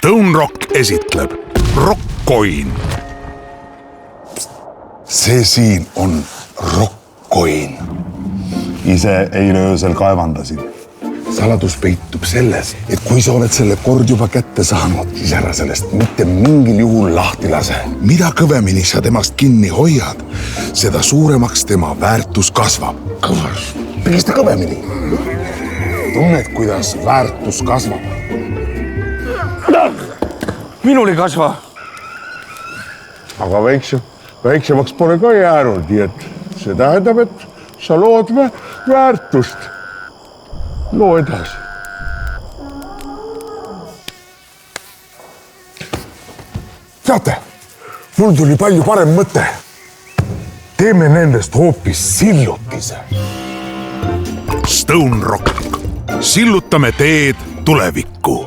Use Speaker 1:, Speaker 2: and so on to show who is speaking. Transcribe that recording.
Speaker 1: Stone Rock esitleb Rockcoin.
Speaker 2: See siin on Rockcoin. Ise eile öösel kaevandasin. Saladus peitub selles, et kui sa oled selle kord juba kätte saanud, siis ära sellest mitte mingil juhul lahti lase. Mida kõvemini sa temast kinni hoiad, seda suuremaks tema väärtus kasvab. Pigista kõvemini. Tunned, kuidas väärtus kasvab.
Speaker 3: Minul ei kasva.
Speaker 4: Aga väiksemaks pole ka jäänud, nii et see tähendab, et sa lood väärtust. Loo edasi. Teate, mul tuli palju parem mõte. Teeme nendest hoopis sillutise.
Speaker 1: Stone Rock. Sillutame teed tulevikku.